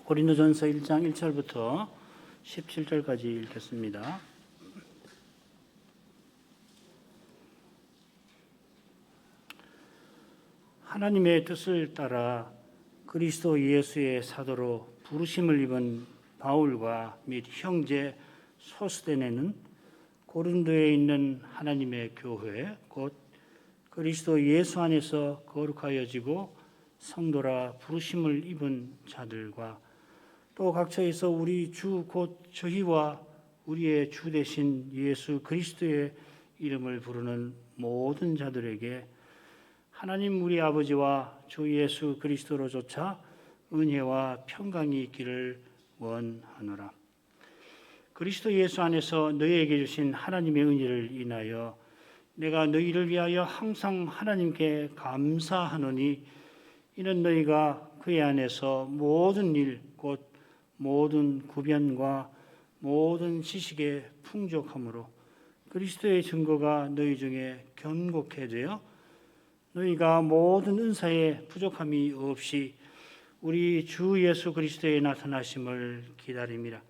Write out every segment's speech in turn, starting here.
고린도전서 1장 1절부터 17절까지 읽겠습니다. 하나님의 뜻을 따라 그리스도 예수의 사도로 부르심을 입은 바울과 및 형제 소스데네는 고린도에 있는 하나님의 교회 곧 그리스도 예수 안에서 거룩하여지고 성도라 부르심을 입은 자들과 또 각처에서 우리 주 곧 저희와 우리의 주 되신 예수 그리스도의 이름을 부르는 모든 자들에게 하나님 우리 아버지와 주 예수 그리스도로조차 은혜와 평강이 있기를 원하노라. 그리스도 예수 안에서 너희에게 주신 하나님의 은혜를 인하여 내가 너희를 위하여 항상 하나님께 감사하노니 이는 너희가 그의 안에서 모든 일 곧 모든 구변과 모든 지식에 풍족함으로 그리스도의 증거가 너희 중에 견고케 되어 너희가 모든 은사에 부족함이 없이 우리 주 예수 그리스도의 나타나심을 기다림이라.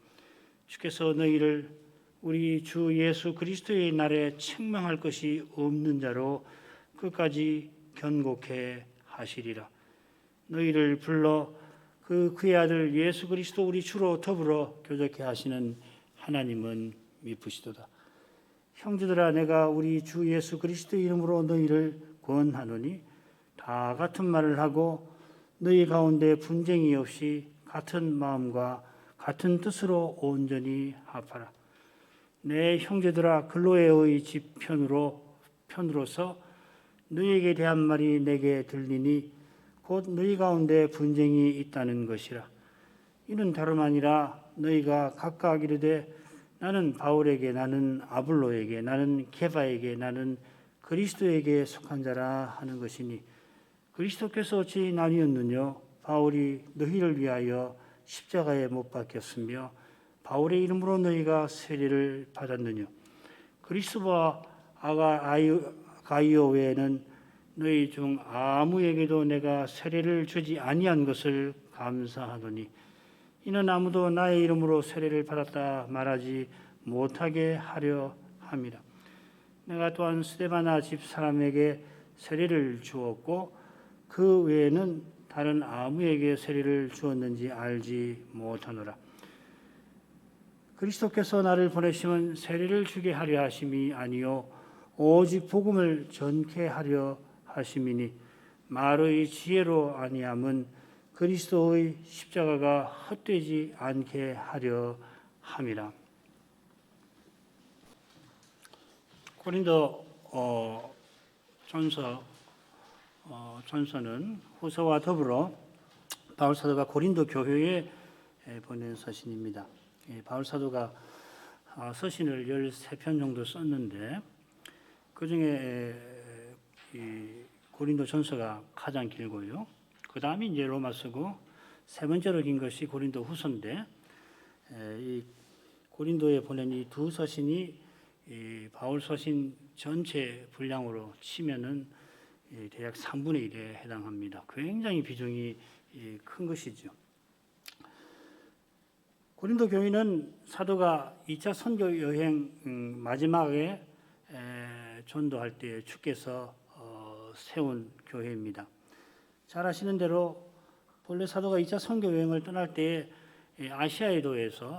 주께서 너희를 우리 주 예수 그리스도의 날에 책망할 것이 없는 자로 끝까지 견고케 하시리라. 너희를 불러 그의 아들 예수 그리스도 우리 주로 더불어 교제케 하시는 하나님은 미쁘시도다. 형제들아, 내가 우리 주 예수 그리스도 이름으로 너희를 권하노니 다 같은 말을 하고 너희 가운데 분쟁이 없이 같은 마음과 같은 뜻으로 온전히 합하라. 내 형제들아, 글로에의 집 편으로서 너희에게 대한 말이 내게 들리니 곧 너희 가운데 분쟁이 있다는 것이라. 이는 다름 아니라 너희가 각각 이르되 나는 바울에게, 나는 아볼로에게, 나는 게바에게, 나는 그리스도에게 속한 자라 하는 것이니 그리스도께서 어찌 나뉘었느냐? 바울이 너희를 위하여 십자가에 못 박혔으며 바울의 이름으로 너희가 세례를 받았느냐? 그리스도와 가이오 외에는 너희 중 아무에게도 내가 세례를 주지 아니한 것을 감사하노니 이는 아무도 나의 이름으로 세례를 받았다 말하지 못하게 하려 함이라. 내가 또한 스데바나 집 사람에게 세례를 주었고 그 외에는 다른 아무에게 세례를 주었는지 알지 못하노라. 그리스도께서 나를 보내심은 세례를 주게 하려 하심이 아니요 오직 복음을 전케 하려 하심이니 말의 지혜로 아니함은 그리스도의 십자가가 헛되지 않게 하려 함이라. 고린도 전서는 후서와 더불어 바울 사도가 고린도 교회에 보낸 서신입니다. 바울 사도가 서신을 13편 정도 썼는데 그중에 고린도 전서가 가장 길고요. 그 다음이 이제 로마서고 세 번째로 긴 것이 고린도 후서인데 이 고린도에 보낸 이 두 서신이 바울 서신 전체 분량으로 치면은 대략 3분의 1에 해당합니다. 굉장히 비중이 큰 것이죠. 고린도 교회는 사도가 2차 선교 여행 마지막에 전도할 때 주께서 세운 교회입니다. 잘 아시는 대로 본래 사도가 2차 선교 여행을 떠날 때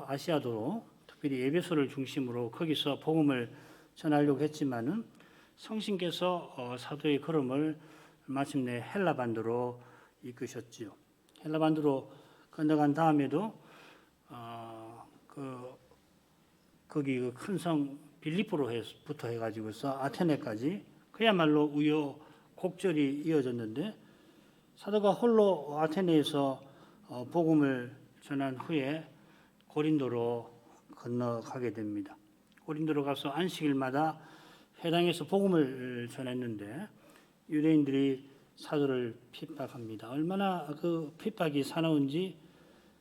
아시아도로 특별히 에베소를 중심으로 거기서 복음을 전하려고 했지만은 성신께서 사도의 걸음을 마침내 헬라 반도로 이끄셨지요. 헬라 반도로 건너간 다음에도 거기 그 큰 성 빌립보로부터 해가지고서 아테네까지 그야말로 우여곡절이 이어졌는데 사도가 홀로 아테네에서 복음을 전한 후에 고린도로 건너가게 됩니다. 고린도로 가서 안식일마다 회당에서 복음을 전했는데 유대인들이 사도를 핍박합니다. 얼마나 그 핍박이 사나운지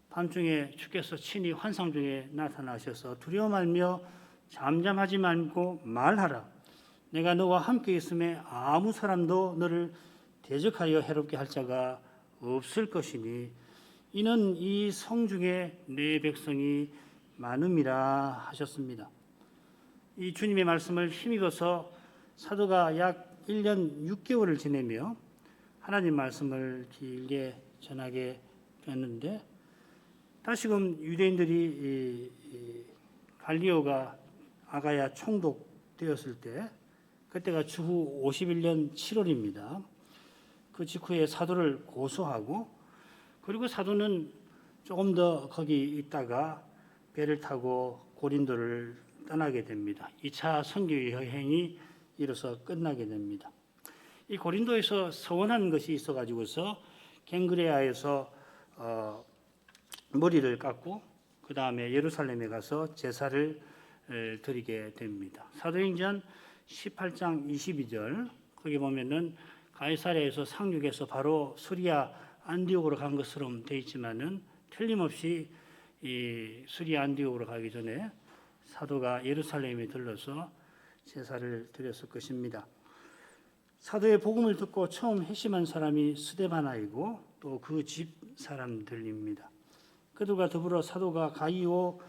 밤중에 주께서 친히 환상 중에 나타나셔서 두려워 말며 잠잠하지 말고 말하라. 내가 너와 함께 있음에 아무 사람도 너를 대적하여 해롭게 할 자가 없을 것이니 이는 이 성 중에 내 백성이 많음이라 하셨습니다. 이 주님의 말씀을 힘입어서 사도가 약 1년 6개월을 지내며 하나님 말씀을 길게 전하게 되었는데, 다시금 유대인들이 갈리오가 아가야 총독되었을 때, 그때가 주후 51년 7월입니다. 그 직후에 사도를 고소하고, 그리고 사도는 조금 더 거기 있다가 배를 타고 고린도를 떠나게 됩니다. 2차 선교 여행이 이로써 끝나게 됩니다. 이 고린도에서 서원한 것이 있어가지고서 갱그레아에서 머리를 깎고 그 다음에 예루살렘에 가서 제사를 드리게 됩니다. 사도행전 18장 22절 거기 보면은 가이사랴에서 상륙해서 바로 수리아 안디옥으로 간 것처럼 되어 있지만은 틀림없이 이 수리아 안디옥으로 가기 전에 사도가 예루살렘에 들러서 제사를 드렸을 것입니다. 사도의 복음을 듣고 처음 회심한 사람이 스데바나이고 또 그 집 사람들입니다. 그들과 더불어 사도가 가이오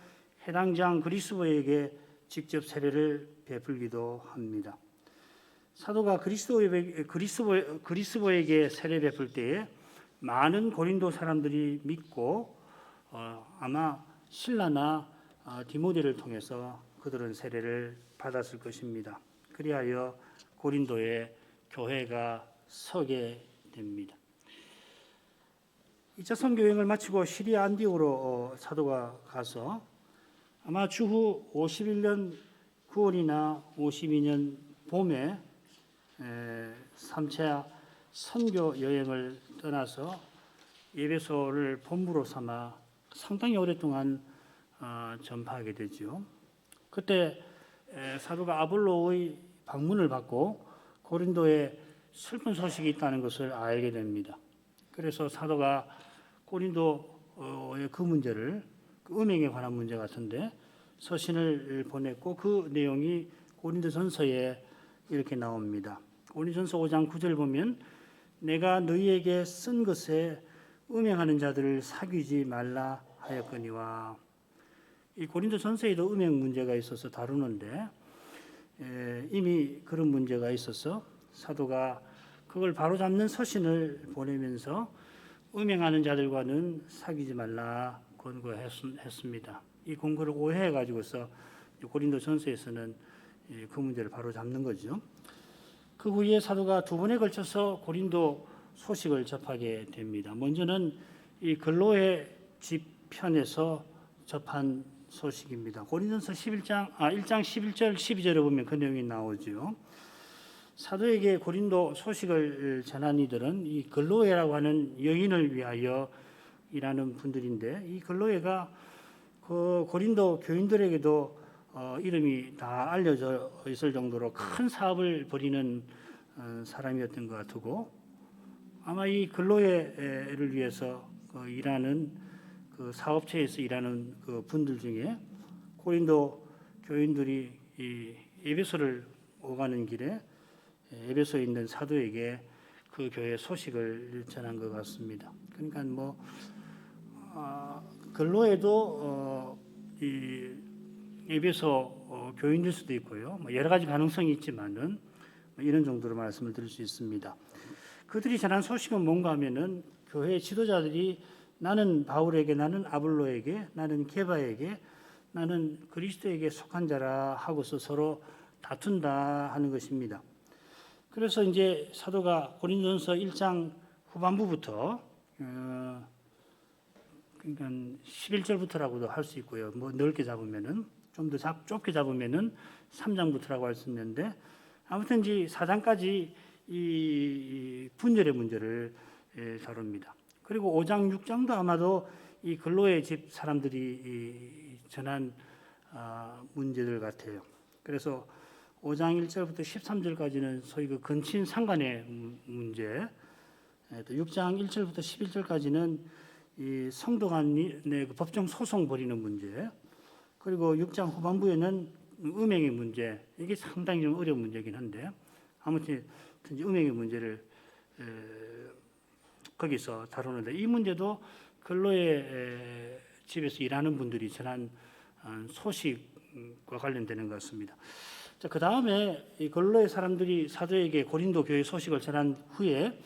해당장 그리스도에게 직접 세례를 베풀기도 합니다. 사도가 그리스도에게 세례 베풀 때에 많은 고린도 사람들이 믿고 아마 실라나 디모데를 통해서 그들은 세례를 받았을 것입니다. 그리하여 고린도에 교회가 서게 됩니다. 2차 선교 여행을 마치고 시리아 안디옥으로 사도가 가서 아마 주후 51년 9월이나 52년 봄에 3차 선교 여행을 떠나서 에베소를 본부로 삼아 상당히 오랫동안 전파하게 되죠. 그때 사도가 아볼로의 방문을 받고 고린도에 슬픈 소식이 있다는 것을 알게 됩니다. 그래서 사도가 고린도의 그 문제를, 그 음행에 관한 문제 같은데 서신을 보냈고, 그 내용이 고린도전서에 이렇게 나옵니다. 고린도전서 5장 9절 보면 내가 너희에게 쓴 것에 음행하는 자들을 사귀지 말라 하였거니와. 이 고린도전서에도 음행 문제가 있어서 다루는데 이미 그런 문제가 있어서 사도가 그걸 바로잡는 서신을 보내면서 음행하는 자들과는 사귀지 말라 권고했습니다. 이 권고를 오해해 가지고서 고린도전서에서는 그 문제를 바로잡는 거죠. 그 후에 사도가 두 번에 걸쳐서 고린도 소식을 접하게 됩니다. 먼저는 이 글로의 집 편에서 접한 소식입니다. 고린도전서 1장 11절 12절에 보면 그 내용이 나오죠. 사도에게 고린도 소식을 전한 이들은 이 글로에라고 하는 여인을 위하여 일하는 분들인데, 이 글로에가 그 고린도 교인들에게도 이름이 다 알려져 있을 정도로 큰 사업을 벌이는 사람이었던 것 같고, 아마 이 글로에를 위해서 일하는 그 사업체에서 일하는 그 분들 중에 고린도 교인들이 이 에베소를 오가는 길에 에베소에 있는 사도에게 그 교회 소식을 전한 것 같습니다. 그러니까 글로에도 이 에베소 교인일 수도 있고요. 여러 가지 가능성이 있지만은 이런 정도로 말씀을 드릴 수 있습니다. 그들이 전한 소식은 뭔가 하면은 교회 지도자들이 나는 바울에게, 나는 아볼로에게, 나는 게바에게, 나는 그리스도에게 속한 자라 하고서 서로 다툰다 하는 것입니다. 그래서 이제 사도가 고린도전서 1장 후반부부터 그러니까 11절부터라고도 할 수 있고요. 넓게 잡으면은 좀 더 좁게 잡으면은 3장부터라고 할 수 있는데, 아무튼 이제 4장까지 이 분열의 문제를 다룹니다. 그리고 5장, 6장도 아마도 이 근로의 집 사람들이 전한 문제들 같아요. 그래서 5장 1절부터 13절까지는 소위 그 근친 상간의 문제, 또 6장 1절부터 11절까지는 이 성도 간의 그 법정 소송 벌이는 문제, 그리고 6장 후반부에는 음행의 문제, 이게 상당히 좀 어려운 문제긴 한데, 아무튼 음행의 문제를 거기서 다루는데, 이 문제도 근로의 집에서 일하는 분들이 전한 소식과 관련되는 것 같습니다. 자, 그 다음에 이 근로의 사람들이 사도에게 고린도 교회 소식을 전한 후에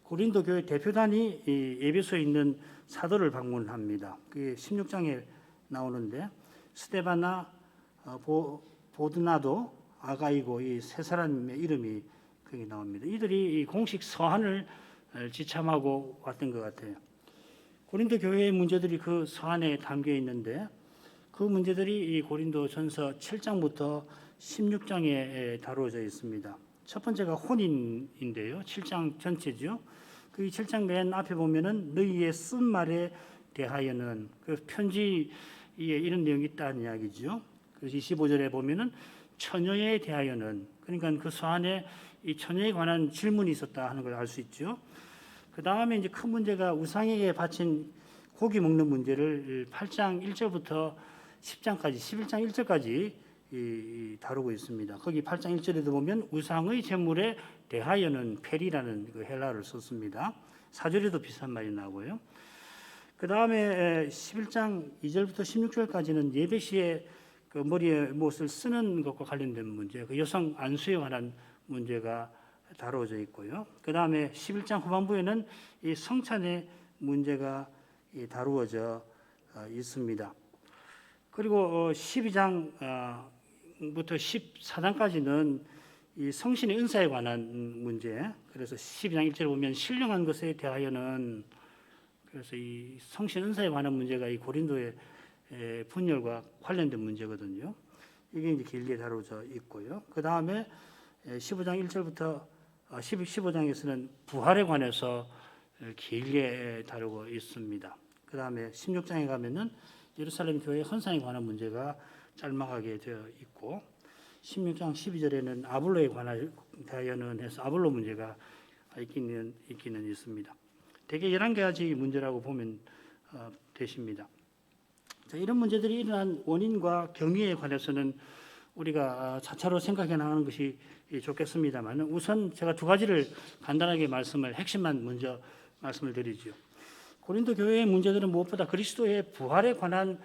고린도 교회 대표단이 이 에베소에 있는 사도를 방문합니다. 그게 16장에 나오는데 스데바나, 보드나도, 아가이고 이 세 사람의 이름이 거기 나옵니다. 이들이 이 공식 서한을 지참하고 왔던 것 같아요. 고린도 교회의 문제들이 그 서한에 담겨 있는데 그 문제들이 이 고린도전서 7장부터 16장에 다루어져 있습니다. 첫 번째가 혼인인데요. 7장 전체죠. 그 7장 맨 앞에 보면은 너희의 쓴 말에 대하여는 그 편지에 이런 내용이 있다는 이야기죠. 그래서 25절에 보면은 처녀에 대하여는 그러니까 그 서한에 이 처녀에 관한 질문이 있었다 하는 걸 알 수 있죠. 그 다음에 이제 큰 문제가 우상에게 바친 고기 먹는 문제를 8장 1절부터 10장까지 11장 1절까지 다루고 있습니다. 거기 8장 1절에도 보면 우상의 제물에 대하여는 페리라는 그 헬라어를 썼습니다. 4절에도 비슷한 말이 나오고요. 그 다음에 11장 2절부터 16절까지는 예배 시에 그 머리에 무엇을 쓰는 것과 관련된 문제, 그 여성 안수에 관한 문제가 다루어져 있고요. 그 다음에 11장 후반부에는 이 성찬의 문제가 다루어져 있습니다. 그리고 12장부터 14장까지는 이 성신의 은사에 관한 문제, 그래서 12장 1절에 보면 신령한 것에 대하여는 그래서 이 성신 은사에 관한 문제가 이 고린도의 분열과 관련된 문제거든요. 이게 이제 길게 다루어져 있고요. 그 다음에 15장 1절부터 15장에서는 부활에 관해서 길게 다루고 있습니다. 그 다음에 16장에 가면은 예루살렘 교회 헌상에 관한 문제가 짤막하게 되어 있고 16장 12절에는 아볼로에 관하여는 해서 아볼로 문제가 있기는 있습니다. 대개 11가지 문제라고 보면 되십니다. 자, 이런 문제들이 일어난 원인과 경위에 관해서는 우리가 차차로 생각해 나가는 것이 좋겠습니다만 우선 제가 두 가지를 간단하게 핵심만 먼저 말씀을 드리죠. 고린도 교회의 문제들은 무엇보다 그리스도의 부활에 관한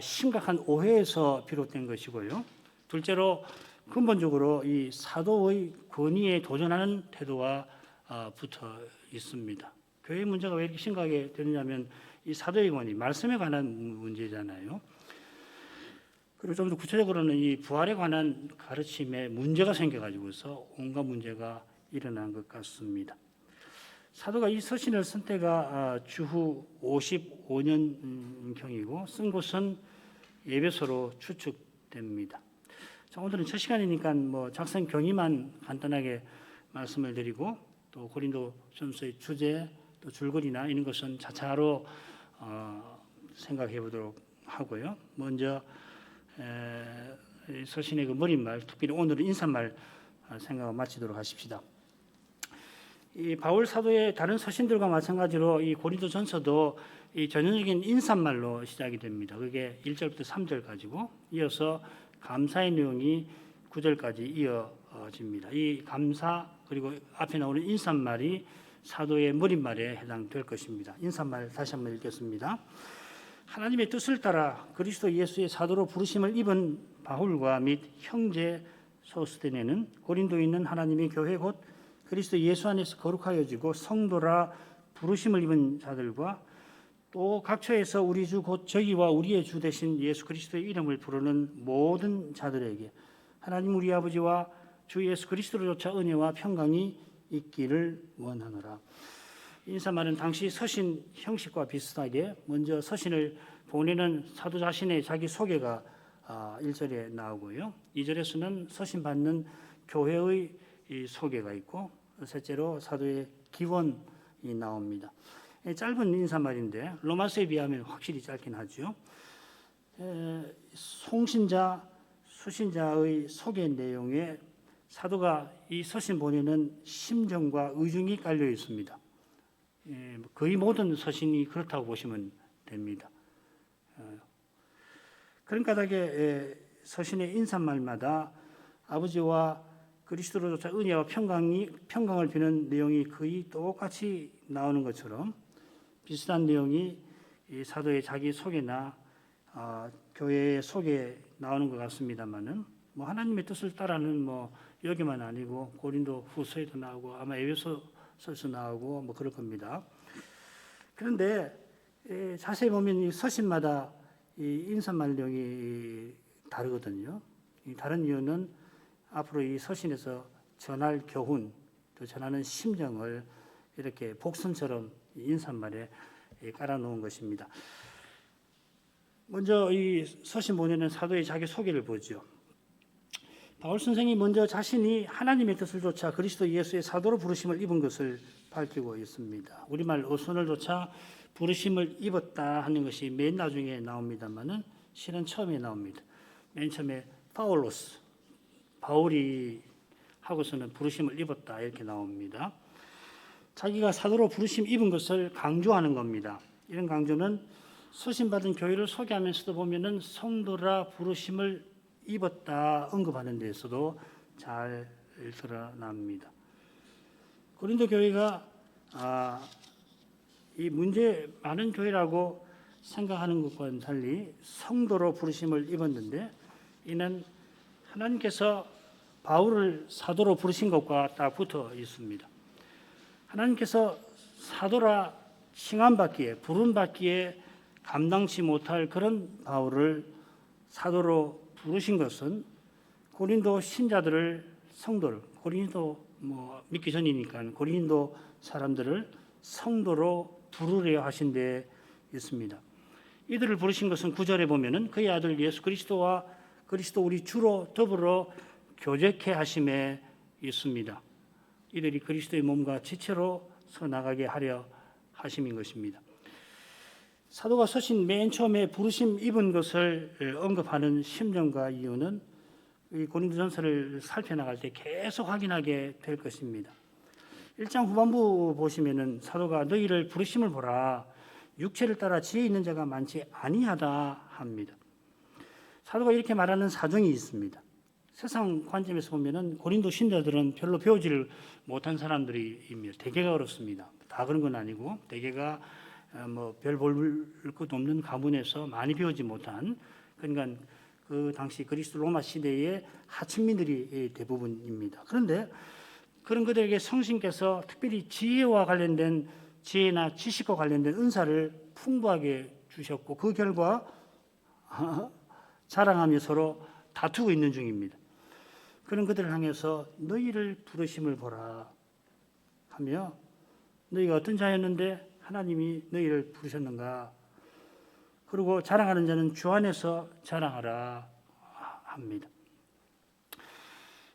심각한 오해에서 비롯된 것이고요. 둘째로 근본적으로 이 사도의 권위에 도전하는 태도가 붙어 있습니다. 교회의 문제가 왜 이렇게 심각하게 되느냐면 이 사도의 권위, 말씀에 관한 문제잖아요. 그리고 좀 더 구체적으로는 이 부활에 관한 가르침에 문제가 생겨가지고서 온갖 문제가 일어난 것 같습니다. 사도가 이 서신을 쓴 때가 주후 55년경이고 쓴 곳은 에베소로 추측됩니다. 자, 오늘은 첫 시간이니까 작성 경위만 간단하게 말씀을 드리고 또 고린도전서의 주제 또 줄거리나 이런 것은 차차로 생각해 보도록 하고요. 먼저 서신의 그 머릿말, 특별히 오늘은 인사말 생각을 마치도록 하십시다. 이 바울 사도의 다른 서신들과 마찬가지로 이 고린도전서도 이 전형적인 인사말로 시작이 됩니다. 그게 1절부터 3절까지고 이어서 감사의 내용이 9절까지 이어집니다. 이 감사 그리고 앞에 나오는 인사말이 사도의 머릿말에 해당될 것입니다. 인사말 다시 한번 읽겠습니다. 하나님의 뜻을 따라 그리스도 예수의 사도로 부르심을 입은 바울과 및 형제 소스데네는 고린도에 있는 하나님의 교회 곧 그리스도 예수 안에서 거룩하여지고 성도라 부르심을 입은 자들과 또 각처에서 우리 주 곧 저희와 우리의 주 되신 예수 그리스도의 이름을 부르는 모든 자들에게 하나님 우리 아버지와 주 예수 그리스도로조차 은혜와 평강이 있기를 원하노라. 인사말은 당시 서신 형식과 비슷하게 먼저 서신을 보내는 사도 자신의 자기 소개가 1절에 나오고요. 2절에서는 서신 받는 교회의 소개가 있고 셋째로 사도의 기원이 나옵니다. 짧은 인사말인데 로마서에 비하면 확실히 짧긴 하죠. 송신자, 수신자의 소개 내용에 사도가 이 서신 보내는 심정과 의중이 깔려 있습니다. 거의 모든 서신이 그렇다고 보시면 됩니다. 그런 까닭에 서신의 인사말마다 아버지와 그리스도로조차 은혜와 평강을 비는 내용이 거의 똑같이 나오는 것처럼 비슷한 내용이 이 사도의 자기 소개나 교회의 소개에 나오는 것 같습니다만은 뭐 하나님의 뜻을 따라는 뭐 여기만 아니고 고린도 후서에도 나오고 아마 에베소서에서 나오고 뭐 그럴 겁니다. 그런데 자세히 보면 이 서신마다 이 인사말 내용이 다르거든요. 이 다른 이유는 앞으로 이 서신에서 전할 교훈, 또 전하는 심정을 이렇게 복선처럼 인사말에 깔아놓은 것입니다. 먼저 이 서신 본에는 사도의 자기 소개를 보죠. 바울 선생이 먼저 자신이 하나님의 뜻을 좇아 그리스도 예수의 사도로 부르심을 입은 것을 밝히고 있습니다. 우리말 어선을 좇아 부르심을 입었다 하는 것이 맨 나중에 나옵니다만은 실은 처음에 나옵니다. 맨 처음에 파울로스, 바울이 하고서는 부르심을 입었다 이렇게 나옵니다. 자기가 사도로 부르심 입은 것을 강조하는 겁니다. 이런 강조는 서신받은 교회를 소개하면서도 보면은 성도라 부르심을 입었다 언급하는 데서도 잘 드러납니다. 고린도 교회가 이 문제 많은 교회라고 생각하는 것과는 달리 성도로 부르심을 입었는데 이는 하나님께서 바울을 사도로 부르신 것과 딱 붙어 있습니다. 하나님께서 사도라 칭함받기에 부름받기에 감당치 못할 그런 바울을 사도로 부르신 것은 고린도 신자들을 성도를 고린도 믿기 전이니까 고린도 사람들을 성도로 부르려 하신 데 있습니다. 이들을 부르신 것은 9절에 보면은 그의 아들 예수 그리스도와 그리스도 우리 주로 더불어 교제케 하심에 있습니다. 이들이 그리스도의 몸과 지체로 서 나가게 하려 하심인 것입니다. 사도가 서신 맨 처음에 부르심 입은 것을 언급하는 심정과 이유는 이 고린도전서를 살펴나갈 때 계속 확인하게 될 것입니다. 1장 후반부 보시면은 사도가 너희를 부르심을 보라 육체를 따라 지혜 있는 자가 많지 아니하다 합니다. 사도가 이렇게 말하는 사정이 있습니다. 세상 관점에서 보면은 고린도 신자들은 별로 배우지를 못한 사람들입니다. 대개가 어렵습니다. 다 그런 건 아니고 대개가 별 볼 것 없는 가문에서 많이 배우지 못한 그러니까 그 당시 그리스 로마 시대의 하층민들이 대부분입니다. 그런데 그런 그들에게 성신께서 특별히 지혜와 관련된 지혜나 지식과 관련된 은사를 풍부하게 주셨고 그 결과 자랑하며 서로 다투고 있는 중입니다. 그런 그들을 향해서 너희를 부르심을 보라 하며 너희가 어떤 자였는데 하나님이 너희를 부르셨는가? 그리고 자랑하는 자는 주 안에서 자랑하라 합니다.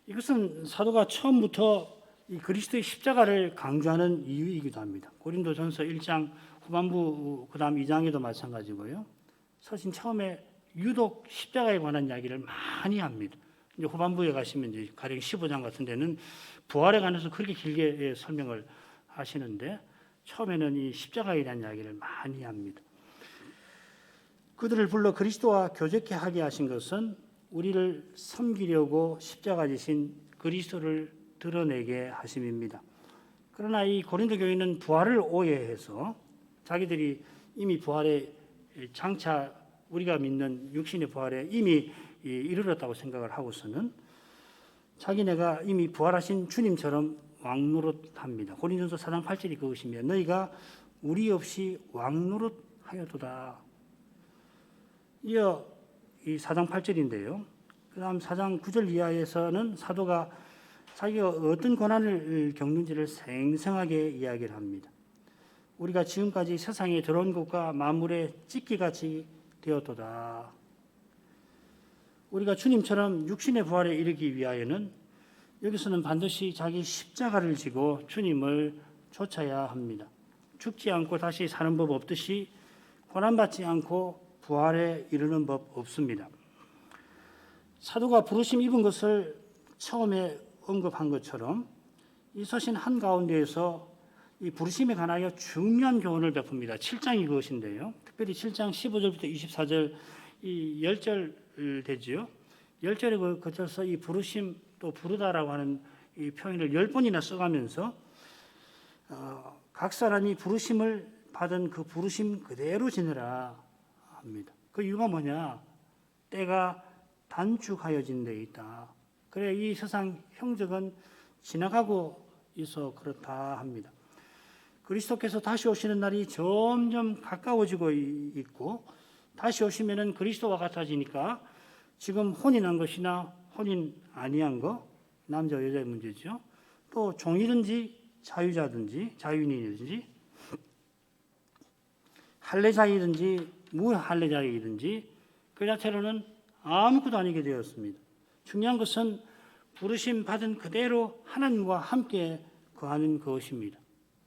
이것은 사도가 처음부터 이 그리스도의 십자가를 강조하는 이유이기도 합니다. 고린도전서 1장 후반부 그다음 2장에도 마찬가지고요. 서신 처음에 유독 십자가에 관한 이야기를 많이 합니다. 이제 후반부에 가시면 이제 가령 15장 같은 데는 부활에 관해서 그렇게 길게 설명을 하시는데 처음에는 이 십자가에 대한 이야기를 많이 합니다. 그들을 불러 그리스도와 교제케 하게 하신 것은 우리를 섬기려고 십자가 지신 그리스도를 드러내게 하심입니다. 그러나 이 고린도 교회는 부활을 오해해서 자기들이 이미 부활에 장차 우리가 믿는 육신의 부활에 이미 이르렀다고 생각을 하고서는 자기네가 이미 부활하신 주님처럼 왕노릇합니다. 고린도전서 4장 8절이 그것이며 너희가 우리 없이 왕노릇하였도다. 이어 이 4장 8절인데요. 그 다음 4장 9절 이하에서는 사도가 자기가 어떤 고난을 겪는지를 생생하게 이야기를 합니다. 우리가 지금까지 세상에 들어온 것과 만물의 찢기같이 되었도다. 우리가 주님처럼 육신의 부활에 이르기 위하여는 여기서는 반드시 자기 십자가를 지고 주님을 쫓아야 합니다. 죽지 않고 다시 사는 법 없듯이 고난받지 않고 부활에 이르는 법 없습니다. 사도가 부르심 입은 것을 처음에 언급한 것처럼 이 서신 한가운데에서 이 부르심에 관하여 중요한 교훈을 베풉니다. 7장이 그것인데요. 특별히 7장 15절부터 24절 이 10절 되지요. 10절에 거쳐서 이 부르심 또 부르다라고 하는 이 표현을 10번이나 써가면서 각 사람이 부르심을 받은 그 부르심 그대로 지내라 합니다. 그 이유가 뭐냐? 때가 단축하여진 데 있다. 그래 이 세상 형적은 지나가고 있어 그렇다 합니다. 그리스도께서 다시 오시는 날이 점점 가까워지고 있고 다시 오시면은 그리스도와 같아지니까 지금 혼인한 것이나 혼인 아니한 거 남자 여자의 문제죠. 또 종이든지 자유자든지 자유인이든지 할례자이든지 무할례자이든지 그 자체로는 아무것도 아니게 되었습니다. 중요한 것은 부르심 받은 그대로 하나님과 함께 거하는 것입니다.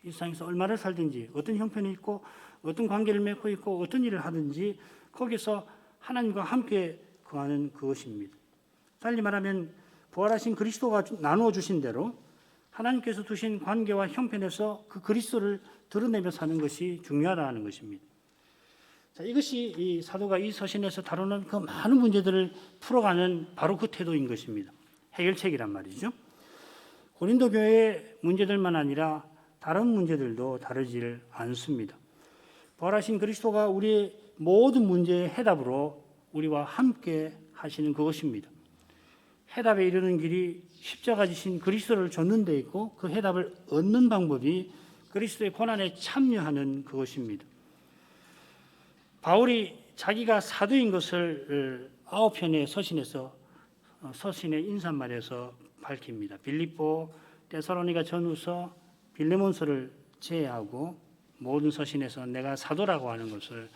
이 세상에서 얼마를 살든지 어떤 형편이 있고 어떤 관계를 맺고 있고 어떤 일을 하든지 거기서 하나님과 함께 거하는 그것입니다. 달리 말하면 부활하신 그리스도가 나누어 주신 대로 하나님께서 두신 관계와 형편에서 그 그리스도를 드러내며 사는 것이 중요하다는 것입니다. 자, 이것이 이 사도가 이 서신에서 다루는 그 많은 문제들을 풀어가는 바로 그 태도인 것입니다. 해결책이란 말이죠. 고린도 교회의 문제들만 아니라 다른 문제들도 다르지를 않습니다. 부활하신 그리스도가 우리의 모든 문제의 해답으로 우리와 함께 하시는 그것입니다. 해답에 이르는 길이 십자가 지신 그리스도를 좇는 데 있고 그 해답을 얻는 방법이 그리스도의 고난에 참여하는 그것입니다. 바울이 자기가 사도인 것을 9편의 서신에서 서신의 인사말에서 밝힙니다. 빌립보, 데살로니가 전후서, 빌레몬서를 제외하고 모든 서신에서 내가 사도라고 하는 것을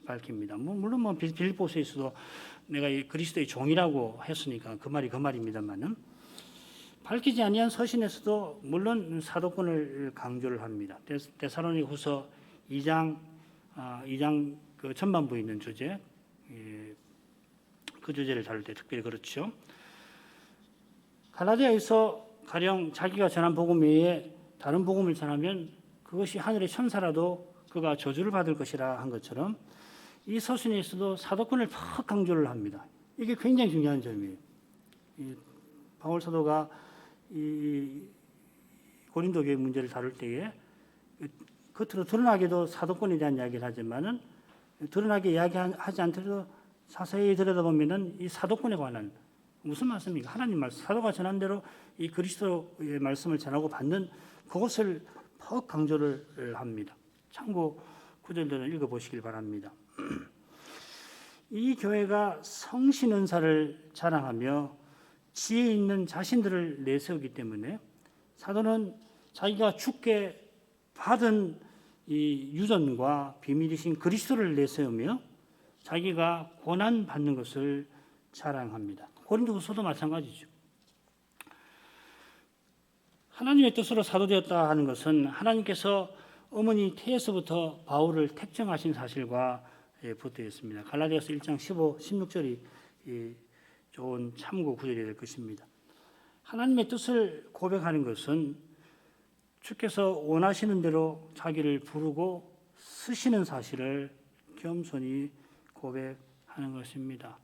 밝힙니다. 물론 빌립보서에서도 내가 그리스도의 종이라고 했으니까 그 말이 그 말입니다만은 밝히지 아니한 서신에서도 물론 사도권을 강조를 합니다. 데살로니가후서 2장 그 전반부에 있는 주제, 그 주제를 다룰 때 특별히 그렇죠. 갈라디아에서 가령 자기가 전한 복음 외에 다른 복음을 전하면 그것이 하늘의 천사라도 그가 저주를 받을 것이라 한 것처럼 이 서신에서도 사도권을 팍 강조를 합니다. 이게 굉장히 중요한 점이에요. 바울 사도가 이 고린도 교회 문제를 다룰 때에 겉으로 드러나게도 사도권에 대한 이야기를 하지만은 드러나게 이야기하지 않더라도 자세히 들여다보면은 이 사도권에 관한 무슨 말씀입니까? 하나님 말씀, 사도가 전한 대로 이 그리스도의 말씀을 전하고 받는 그것을 퍽 강조를 합니다. 참고 구절들을 읽어보시길 바랍니다. 이 교회가 성신 은사를 자랑하며 지혜 있는 자신들을 내세우기 때문에 사도는 자기가 주께 받은 이 유전과 비밀이신 그리스도를 내세우며 자기가 고난 받는 것을 자랑합니다. 고린도후서도 마찬가지죠. 하나님의 뜻으로 사도되었다 하는 것은 하나님께서 어머니 태에서부터 바울을 택정하신 사실과 붙어 있습니다. 갈라디아서 1장 15, 16절이 좋은 참고 구절이 될 것입니다. 하나님의 뜻을 고백하는 것은 주께서 원하시는 대로 자기를 부르고 쓰시는 사실을 겸손히 고백하는 것입니다.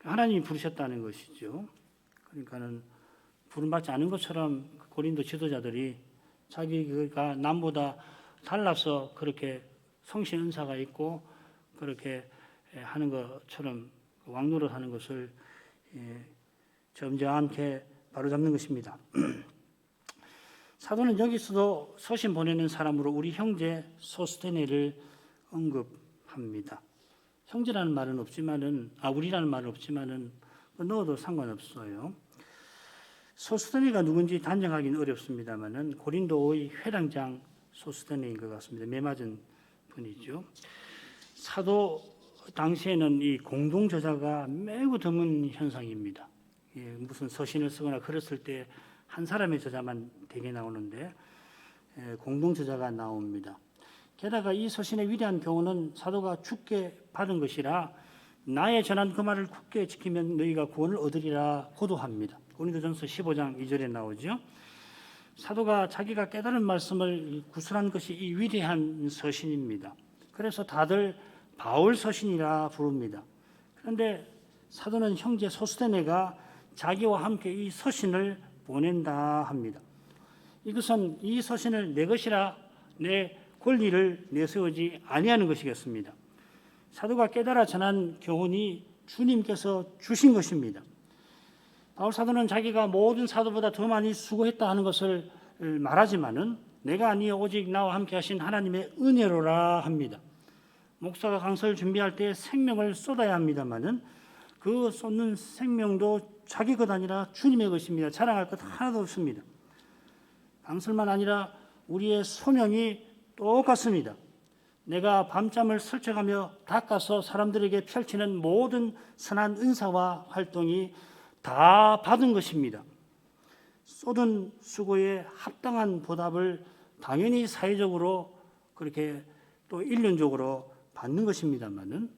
하나님이 부르셨다는 것이죠. 그러니까는 부름받지 않은 것처럼 고린도 지도자들이 자기가 남보다 달라서 그렇게 성신 은사가 있고 그렇게 하는 것처럼 왕노릇하는 것을 점잖게 바로잡는 것입니다. 사도는 여기서도 서신 보내는 사람으로 우리 형제 소스테네를 언급합니다. 형제라는 말은 없지만은 우리라는 말은 없지만은 넣어도 상관없어요. 소스테네가 누군지 단정하기는 어렵습니다만은 고린도의 회당장 소스테네인 것 같습니다. 매맞은 분이죠. 사도 당시에는 이 공동 저자가 매우 드문 현상입니다. 무슨 서신을 쓰거나 글을 쓸 때 한 사람의 저자만 대개 나오는데 공동 저자가 나옵니다. 게다가 이 서신의 위대한 교훈은 사도가 주께 받은 것이라 나의 전한 그 말을 굳게 지키면 너희가 구원을 얻으리라 고도합니다. 고린도전서 15장 2절에 나오죠. 사도가 자기가 깨달은 말씀을 구술한 것이 이 위대한 서신입니다. 그래서 다들 바울 서신이라 부릅니다. 그런데 사도는 형제 소스테네가 자기와 함께 이 서신을 보낸다 합니다. 이것은 이 서신을 내 것이라 내 권리를 내세우지 아니하는 것이겠습니다. 사도가 깨달아 전한 교훈이 주님께서 주신 것입니다. 바울 사도는 자기가 모든 사도보다 더 많이 수고했다 하는 것을 말하지만은 내가 아니요 오직 나와 함께 하신 하나님의 은혜로라 합니다. 목사가 강설을 준비할 때 생명을 쏟아야 합니다만은 그 쏟는 생명도 자기 것 아니라 주님의 것입니다. 자랑할 것 하나도 없습니다. 강설만 아니라 우리의 소명이 똑같습니다. 내가 밤잠을 설쳐가며 닦아서 사람들에게 펼치는 모든 선한 은사와 활동이 다 받은 것입니다. 쏟은 수고에 합당한 보답을 당연히 사회적으로 그렇게 또 인륜적으로 받는 것입니다만은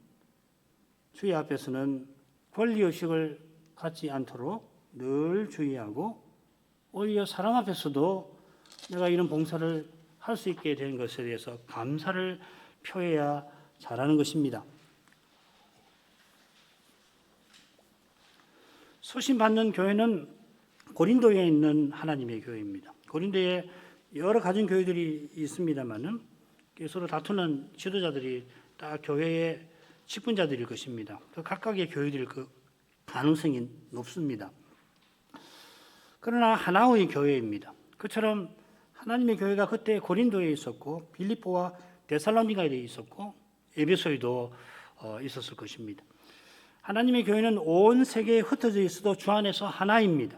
주의 앞에서는 권리의식을 갖지 않도록 늘 주의하고 오히려 사람 앞에서도 내가 이런 봉사를 할 수 있게 된 것에 대해서 감사를 표해야 잘하는 것입니다. 소신받는 교회는 고린도에 있는 하나님의 교회입니다. 고린도에 여러 가진 교회들이 있습니다만은 서로 다투는 지도자들이 다 교회의 직분자들일 것입니다. 그 각각의 교회들일 그 가능성이 높습니다. 그러나 하나의 교회입니다. 그처럼 하나님의 교회가 그때 고린도에 있었고 빌립보와 데살로니가에 있었고 에베소에도 있었을 것입니다. 하나님의 교회는 온 세계에 흩어져 있어도 주 안에서 하나입니다.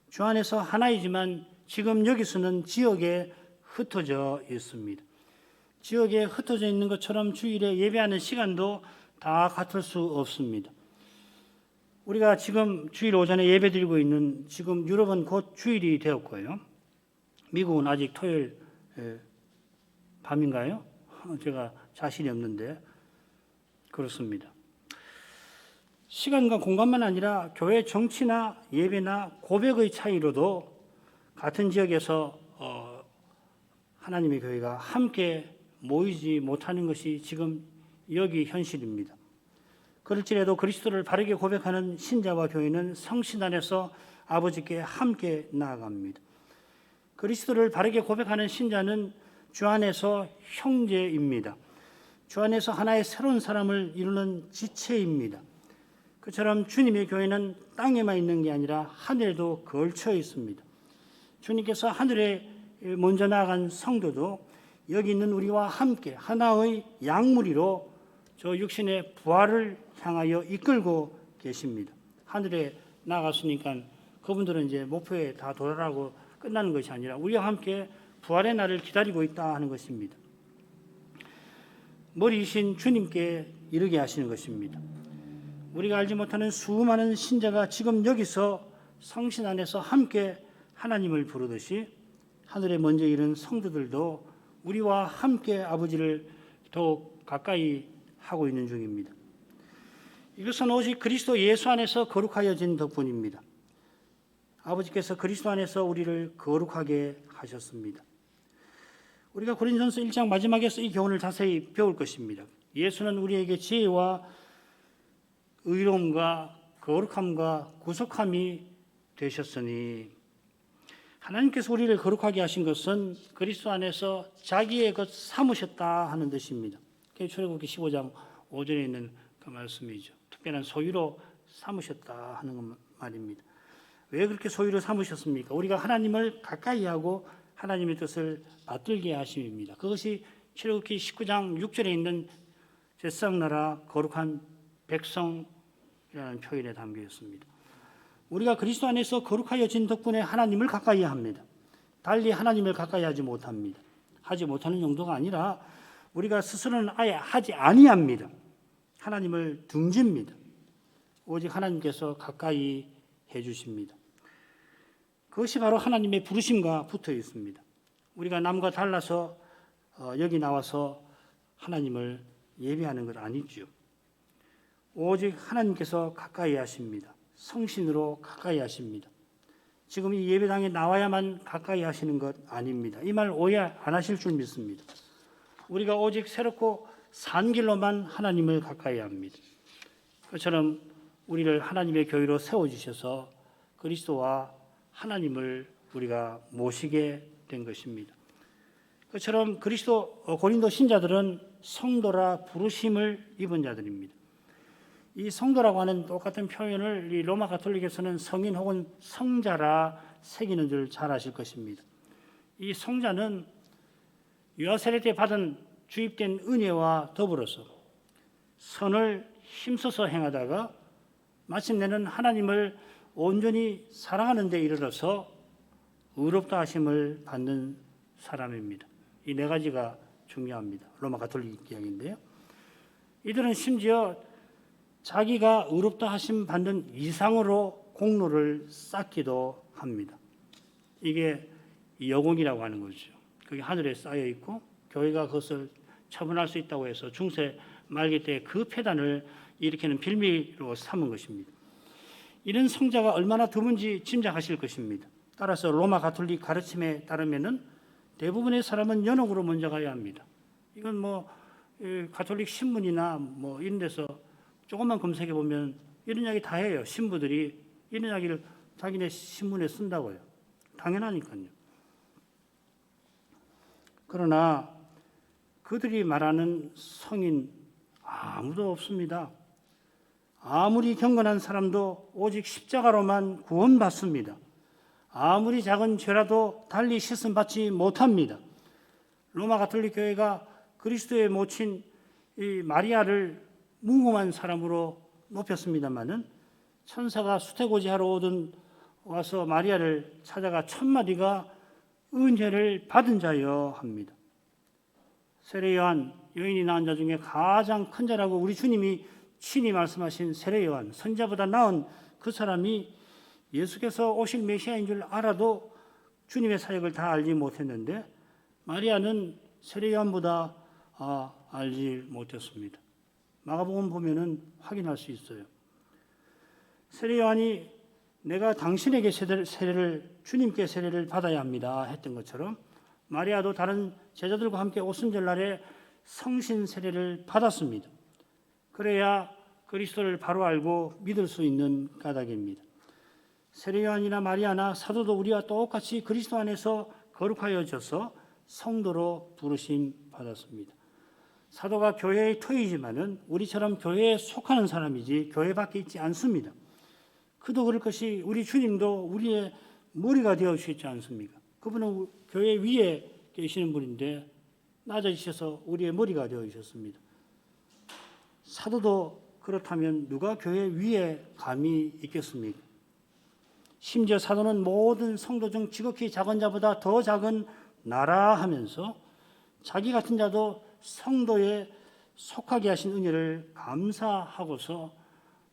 주 안에서 하나이지만 지금 여기서는 지역에 흩어져 있습니다. 지역에 흩어져 있는 것처럼 주일에 예배하는 시간도 다 같을 수 없습니다. 우리가 지금 주일 오전에 예배드리고 있는 지금 유럽은 곧 주일이 되었고요. 미국은 아직 토요일 밤인가요? 제가 자신이 없는데 그렇습니다. 시간과 공간만 아니라 교회 정치나 예배나 고백의 차이로도 같은 지역에서 하나님의 교회가 함께 모이지 못하는 것이 지금 여기 현실입니다. 그럴지라도 그리스도를 바르게 고백하는 신자와 교회는 성신 안에서 아버지께 함께 나아갑니다. 그리스도를 바르게 고백하는 신자는 주 안에서 형제입니다. 주 안에서 하나의 새로운 사람을 이루는 지체입니다. 그처럼 주님의 교회는 땅에만 있는 게 아니라 하늘에도 걸쳐 있습니다. 주님께서 하늘에 먼저 나아간 성도도 여기 있는 우리와 함께 하나의 양무리로 저 육신의 부활을 향하여 이끌고 계십니다. 하늘에 나아갔으니까 그분들은 이제 목표에 다 도달하고 끝나는 것이 아니라 우리와 함께 부활의 날을 기다리고 있다 하는 것입니다. 머리이신 주님께 이르게 하시는 것입니다. 우리가 알지 못하는 수많은 신자가 지금 여기서 성신 안에서 함께 하나님을 부르듯이 하늘에 먼저 이른 성도들도 우리와 함께 아버지를 더욱 가까이 하고 있는 중입니다. 이것은 오직 그리스도 예수 안에서 거룩하여진 덕분입니다. 아버지께서 그리스도 안에서 우리를 거룩하게 하셨습니다. 우리가 고린도전서 1장 마지막에서 이 교훈을 자세히 배울 것입니다. 예수는 우리에게 지혜와 의로움과 거룩함과 구속함이 되셨으니 하나님께서 우리를 거룩하게 하신 것은 그리스도 안에서 자기의 것 삼으셨다 하는 뜻입니다. 출애굽기 15장 5절에 있는 그 말씀이죠. 특별한 소유로 삼으셨다 하는 말입니다. 왜 그렇게 소유로 삼으셨습니까? 우리가 하나님을 가까이 하고 하나님의 뜻을 받들게 하심입니다. 그것이 출애굽기 19장 6절에 있는 제사장나라 거룩한 백성이라는 표현에 담겨 있습니다. 우리가 그리스도 안에서 거룩하여진 덕분에 하나님을 가까이 합니다. 달리 하나님을 가까이 하지 못합니다. 하지 못하는 정도가 아니라 우리가 스스로는 아예 하지 아니합니다. 하나님을 등집니다. 오직 하나님께서 가까이 해주십니다. 그것이 바로 하나님의 부르심과 붙어 있습니다. 우리가 남과 달라서 여기 나와서 하나님을 예배하는 것 아니죠. 오직 하나님께서 가까이 하십니다. 성신으로 가까이 하십니다. 지금 이 예배당에 나와야만 가까이 하시는 것 아닙니다. 이 말 오해 안 하실 줄 믿습니다. 우리가 오직 새롭고 산 길로만 하나님을 가까이 합니다. 그처럼 우리를 하나님의 교회로 세워주셔서 그리스도와 하나님을 우리가 모시게 된 것입니다. 그처럼 고린도 신자들은 성도라 부르심을 입은 자들입니다. 이 성도라고 하는 똑같은 표현을 이 로마 가톨릭에서는 성인 혹은 성자라 새기는 줄 잘 아실 것입니다. 이 성자는 유아세례 때 받은 주입된 은혜와 더불어서 선을 힘써서 행하다가 마침내는 하나님을 온전히 사랑하는 데 이르러서 의롭다 하심을 받는 사람입니다. 이 네 가지가 중요합니다. 로마 가톨릭 이야기인데요. 이들은 심지어 자기가 의롭다 하심 받는 이상으로 공로를 쌓기도 합니다. 이게 여공이라고 하는 거죠. 그게 하늘에 쌓여 있고 교회가 그것을 처분할 수 있다고 해서 중세 말기 때 그 폐단을 일으키는 빌미로 삼은 것입니다. 이런 성자가 얼마나 드문지 짐작하실 것입니다. 따라서 로마 가톨릭 가르침에 따르면은 대부분의 사람은 연옥으로 먼저 가야 합니다. 이건 가톨릭 신문이나 이런 데서 조금만 검색해 보면 이런 이야기 다 해요. 신부들이 이런 이야기를 자기네 신문에 쓴다고요. 당연하니까요. 그러나 그들이 말하는 성인 아무도 없습니다. 아무리 경건한 사람도 오직 십자가로만 구원받습니다. 아무리 작은 죄라도 달리 씻음 받지 못합니다. 로마 가톨릭 교회가 그리스도의 모친 이 마리아를 무궁한 사람으로 높였습니다마는 천사가 수태고지하러 와서 마리아를 찾아가 첫 마디가 은혜를 받은 자여 합니다. 세례 요한, 여인이 낳은 자 중에 가장 큰 자라고 우리 주님이 친히 말씀하신 세례 요한, 선자보다 나은 그 사람이 예수께서 오실 메시아인 줄 알아도 주님의 사역을 다 알지 못했는데 마리아는 세례 요한보다 알지 못했습니다. 마가복음 보면은 확인할 수 있어요. 세례 요한이 내가 당신에게 주님께 세례를 받아야 합니다 했던 것처럼 마리아도 다른 제자들과 함께 오순절날에 성신 세례를 받았습니다. 그래야 그리스도를 바로 알고 믿을 수 있는 까닭입니다. 세례 요한이나 마리아나 사도도 우리와 똑같이 그리스도 안에서 거룩하여져서 성도로 부르심 받았습니다. 사도가 교회의 토이지만은 우리처럼 교회에 속하는 사람이지 교회 밖에 있지 않습니다. 그도 그럴 것이 우리 주님도 우리의 머리가 되어 주셨지 않습니까? 그분은 교회 위에 계시는 분인데 낮아지셔서 우리의 머리가 되어 주셨습니다. 사도도 그렇다면 누가 교회 위에 감히 있겠습니까? 심지어 사도는 모든 성도 중 지극히 작은 자보다 더 작은 나라 하면서 자기 같은 자도 성도에 속하게 하신 은혜를 감사하고서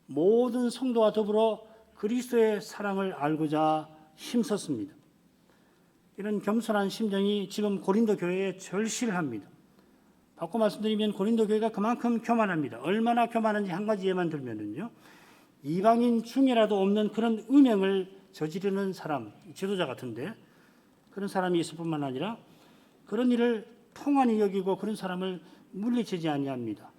모든 성도와 더불어 그리스도의 사랑을 알고자 힘썼습니다. 이런 겸손한 심정이 지금 고린도 교회에 절실합니다. 바꿔 말씀드리면 고린도 교회가 그만큼 교만합니다. 얼마나 교만한지 한 가지 예만 들면은요, 이방인 중에라도 없는 그런 음행을 저지르는 사람, 지도자 같은데 그런 사람이 있을 뿐만 아니라 그런 일을 통한히 여기고 그런 사람을 물리치지 아니합니다.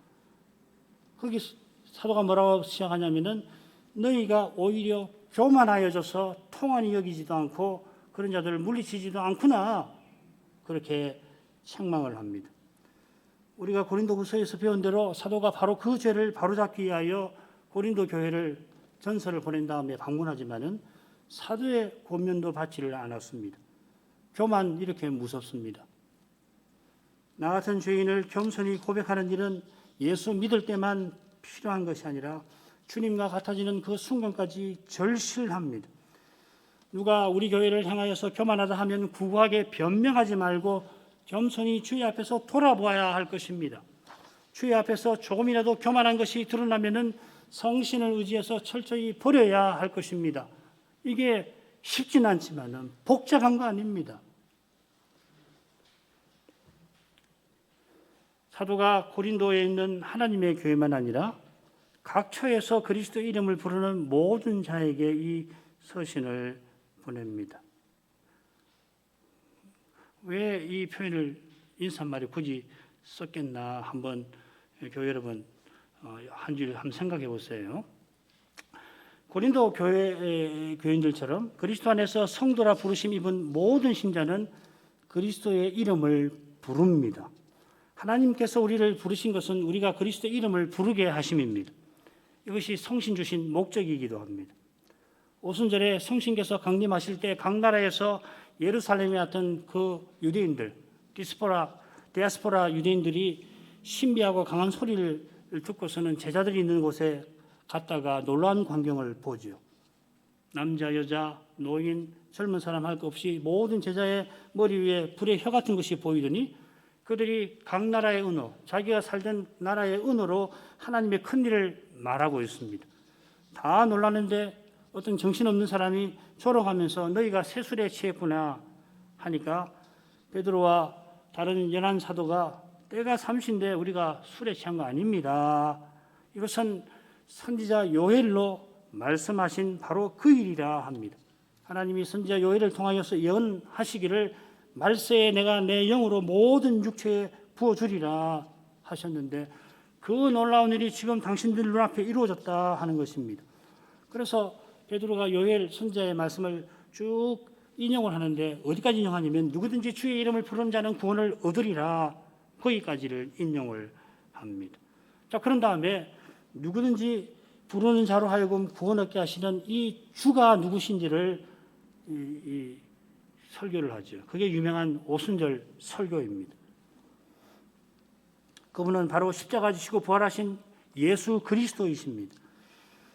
거기 사도가 뭐라고 시작하냐면은 너희가 오히려 교만하여져서 통한히 여기지도 않고 그런 자들을 물리치지도 않구나, 그렇게 책망을 합니다. 우리가 고린도후서에서 배운 대로 사도가 바로 그 죄를 바로잡기 위하여 고린도 교회를 전서를 보낸 다음에 방문하지만은 사도의 권면도 받지를 않았습니다. 교만 이렇게 무섭습니다. 나 같은 죄인을 겸손히 고백하는 일은 예수 믿을 때만 필요한 것이 아니라 주님과 같아지는 그 순간까지 절실합니다. 누가 우리 교회를 향하여서 교만하다 하면 구하게 변명하지 말고 겸손히 주의 앞에서 돌아보아야 할 것입니다. 주의 앞에서 조금이라도 교만한 것이 드러나면은 성신을 의지해서 철저히 버려야 할 것입니다. 이게 쉽진 않지만은 복잡한 거 아닙니다. 사도가 고린도에 있는 하나님의 교회만 아니라 각 처에서 그리스도 이름을 부르는 모든 자에게 이 서신을 보냅니다. 왜 이 표현을 인사말에 굳이 썼겠나 한번 교회 여러분 한 줄 한번 생각해 보세요. 고린도 교인들처럼 그리스도 안에서 성도라 부르심 입은 모든 신자는 그리스도의 이름을 부릅니다. 하나님께서 우리를 부르신 것은 우리가 그리스도의 이름을 부르게 하심입니다. 이것이 성신 주신 목적이기도 합니다. 오순절에 성신께서 강림하실 때 각 나라에서 예루살렘에 왔던 그 유대인들, 디아스포라 유대인들이 신비하고 강한 소리를 듣고서는 제자들이 있는 곳에 갔다가 놀라운 광경을 보지요. 남자, 여자, 노인, 젊은 사람 할 것 없이 모든 제자의 머리 위에 불의 혀 같은 것이 보이더니 그들이 각 나라의 언어, 자기가 살던 나라의 언어로 하나님의 큰 일을 말하고 있습니다. 다 놀랐는데 어떤 정신없는 사람이 조롱하면서 너희가 새술에 취했구나 하니까 베드로와 다른 11 사도가 때가 삼신데 우리가 술에 취한 거 아닙니다. 이것은 선지자 요엘로 말씀하신 바로 그 일이라 합니다. 하나님이 선지자 요엘을 통하여서 예언하시기를 말세에 내가 내 영으로 모든 육체에 부어주리라 하셨는데 그 놀라운 일이 지금 당신들 눈앞에 이루어졌다 하는 것입니다. 그래서 베드로가 요엘 선지자의 말씀을 쭉 인용을 하는데 어디까지 인용하냐면 누구든지 주의 이름을 부르는 자는 구원을 얻으리라 거기까지를 인용을 합니다. 자, 그런 다음에 누구든지 부르는 자로 하여금 구원 얻게 하시는 이 주가 누구신지를 설교를 하죠. 그게 유명한 오순절 설교입니다. 그분은 바로 십자가 지시고 부활하신 예수 그리스도이십니다.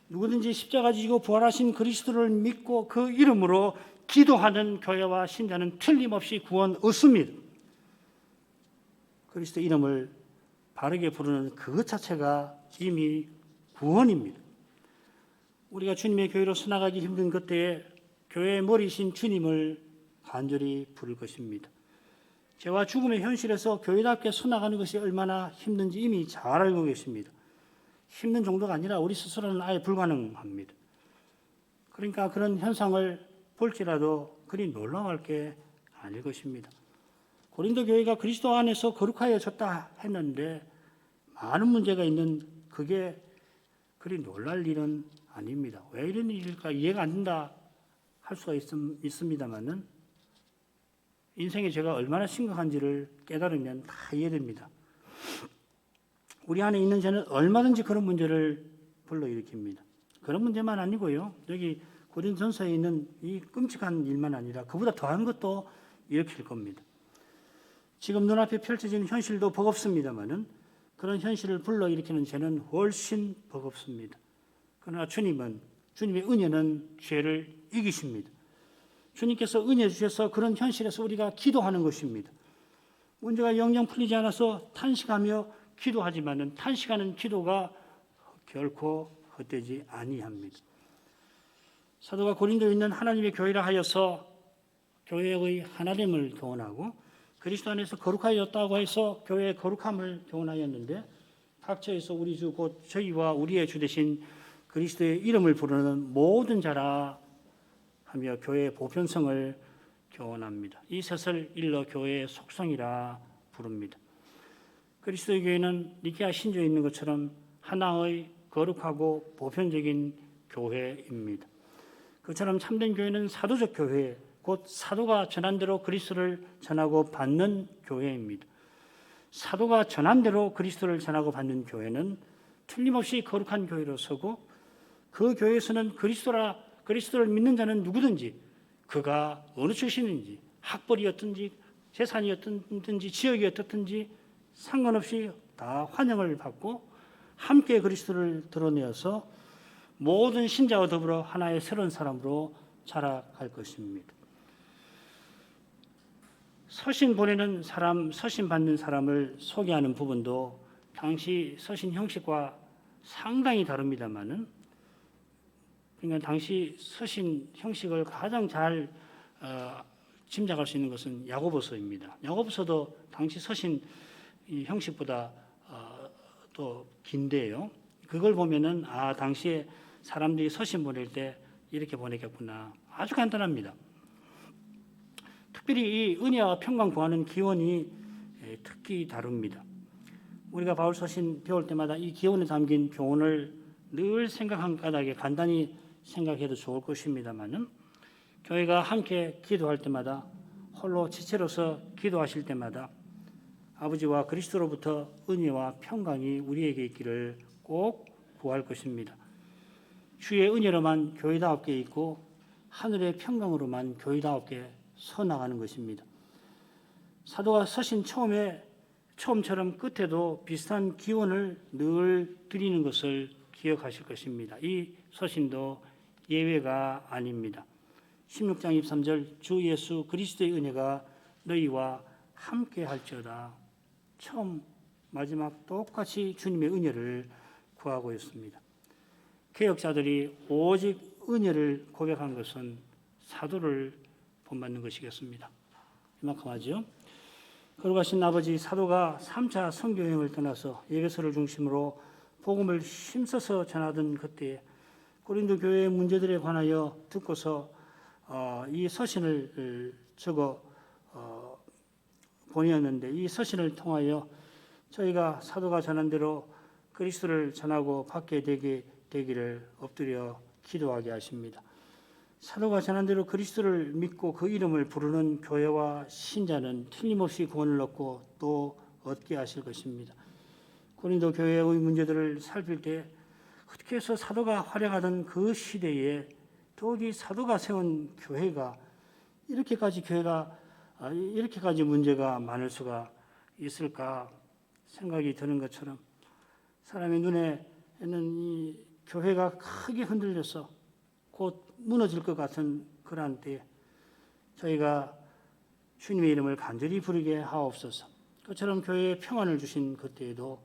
누구든지 십자가 지시고 부활하신 그리스도를 믿고 그 이름으로 기도하는 교회와 신자는 틀림없이 구원 얻습니다. 그리스도 이름을 바르게 부르는 그것 자체가 이미 구원입니다. 우리가 주님의 교회로 서나가기 힘든 그때에 교회의 머리신 주님을 간절히 부를 것입니다. 죄와 죽음의 현실에서 교회답게 서나가는 것이 얼마나 힘든지 이미 잘 알고 계십니다. 힘든 정도가 아니라 우리 스스로는 아예 불가능합니다. 그러니까 그런 현상을 볼지라도 그리 놀라워할 게 아닐 것입니다. 고린도 교회가 그리스도 안에서 거룩하여졌다 했는데 많은 문제가 있는 그게 그리 놀랄 일은 아닙니다. 왜 이런 일일까 이해가 안 된다 할 수가 있습니다만은 인생의 죄가 얼마나 심각한지를 깨달으면 다 이해됩니다. 우리 안에 있는 죄는 얼마든지 그런 문제를 불러일으킵니다. 그런 문제만 아니고요. 여기 고린도전서에 있는 이 끔찍한 일만 아니라 그보다 더한 것도 일으킬 겁니다. 지금 눈앞에 펼쳐지는 현실도 버겁습니다만은 그런 현실을 불러일으키는 죄는 훨씬 버겁습니다. 그러나 주님의 은혜는 죄를 이기십니다. 주님께서 은혜 주셔서 그런 현실에서 우리가 기도하는 것입니다. 문제가 영영 풀리지 않아서 탄식하며 기도하지만은 탄식하는 기도가 결코 헛되지 아니합니다. 사도가 고린도에 있는 하나님의 교회라 하여서 교회의 하나됨을 교훈하고 그리스도 안에서 거룩하였다고 해서 교회의 거룩함을 교훈하였는데 각처에서 우리 주 곧 저희와 우리의 주 되신 그리스도의 이름을 부르는 모든 자라 하며 교회의 보편성을 교훈합니다. 이 셋을 일러 교회의 속성이라 부릅니다. 그리스도의 교회는 니케아 신조에 있는 것처럼 하나의 거룩하고 보편적인 교회입니다. 그처럼 참된 교회는 사도적 교회, 곧 사도가 전한 대로 그리스도를 전하고 받는 교회입니다. 사도가 전한 대로 그리스도를 전하고 받는 교회는 틀림없이 거룩한 교회로 서고 그 교회에서는 그리스도를 믿는 자는 누구든지 그가 어느 출신인지 학벌이었든지 재산이었든지 지역이 어떻든지 상관없이 다 환영을 받고 함께 그리스도를 드러내어서 모든 신자와 더불어 하나의 새로운 사람으로 자라갈 것입니다. 서신 보내는 사람, 서신 받는 사람을 소개하는 부분도 당시 서신 형식과 상당히 다릅니다만은 그러니까 당시 서신 형식을 가장 잘 짐작할 수 있는 것은 야고보서입니다. 야고보서도 당시 서신 형식보다 또 긴데요. 그걸 보면은 당시에 사람들이 서신 보낼 때 이렇게 보냈겠구나. 아주 간단합니다. 특별히 이 은혜와 평강 구하는 기원이 특히 다릅니다. 우리가 바울 서신 배울 때마다 이 기원에 담긴 교훈을 늘 생각한 까닭에 간단히 생각해도 좋을 것입니다만은 교회가 함께 기도할 때마다 홀로 지체로서 기도하실 때마다 아버지와 그리스도로부터 은혜와 평강이 우리에게 있기를 꼭 구할 것입니다. 주의 은혜로만 교회다웠게 있고 하늘의 평강으로만 교회다웠게 서나가는 것입니다. 사도가 서신 처음처럼 끝에도 비슷한 기원을 늘 드리는 것을 기억하실 것입니다. 이 서신도 예외가 아닙니다. 16장 23절 주 예수 그리스도의 은혜가 너희와 함께 할지어다. 처음 마지막 똑같이 주님의 은혜를 구하고 있습니다. 개혁자들이 오직 은혜를 고백한 것은 사도를 본받는 것이겠습니다. 이만큼 하죠. 걸어가신 아버지 사도가 3차 선교여행을 떠나서 에베소를 중심으로 복음을 힘써서 전하던 그때 고린도 교회의 문제들에 관하여 듣고서 이 서신을 적어 보내었는데 이 서신을 통하여 저희가 사도가 전한 대로 그리스도를 전하고 받게 되기를 엎드려 기도하게 하십니다. 사도가 전한 대로 그리스도를 믿고 그 이름을 부르는 교회와 신자는 틀림없이 구원을 얻고 또 얻게 하실 것입니다. 고린도 교회의 문제들을 살필 때 어떻게 해서 사도가 활약하던 그 시대에 더욱이 사도가 세운 교회가 이렇게까지 문제가 많을 수가 있을까 생각이 드는 것처럼 사람의 눈에는 이 교회가 크게 흔들려서 곧 무너질 것 같은 그러한 때에 저희가 주님의 이름을 간절히 부르게 하옵소서. 그처럼 교회에 평안을 주신 그때에도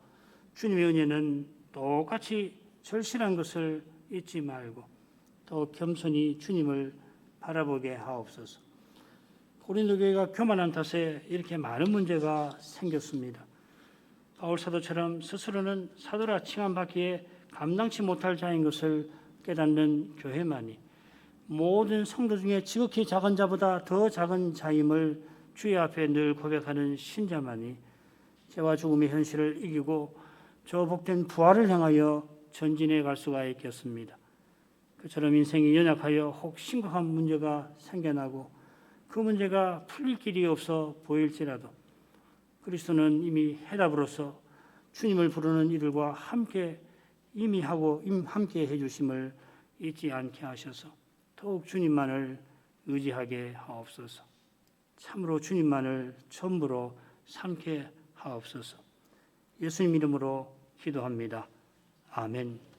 주님의 은혜는 똑같이 절실한 것을 잊지 말고 더 겸손히 주님을 바라보게 하옵소서. 고린도 교회가 교만한 탓에 이렇게 많은 문제가 생겼습니다. 바울 사도처럼 스스로는 사도라 칭함받기에 감당치 못할 자인 것을 깨닫는 교회만이 모든 성도 중에 지극히 작은 자보다 더 작은 자임을 주의 앞에 늘 고백하는 신자만이 죄와 죽음의 현실을 이기고 저 복된 부활을 향하여 전진해 갈 수가 있겠습니다. 그처럼 인생이 연약하여 혹 심각한 문제가 생겨나고 그 문제가 풀릴 길이 없어 보일지라도 그리스도는 이미 해답으로서 주님을 부르는 이들과 함께 함께 해주심을 잊지 않게 하셔서 더욱 주님만을 의지하게 하옵소서. 참으로 주님만을 전부로 삼게 하옵소서. 예수님 이름으로 기도합니다. 아멘.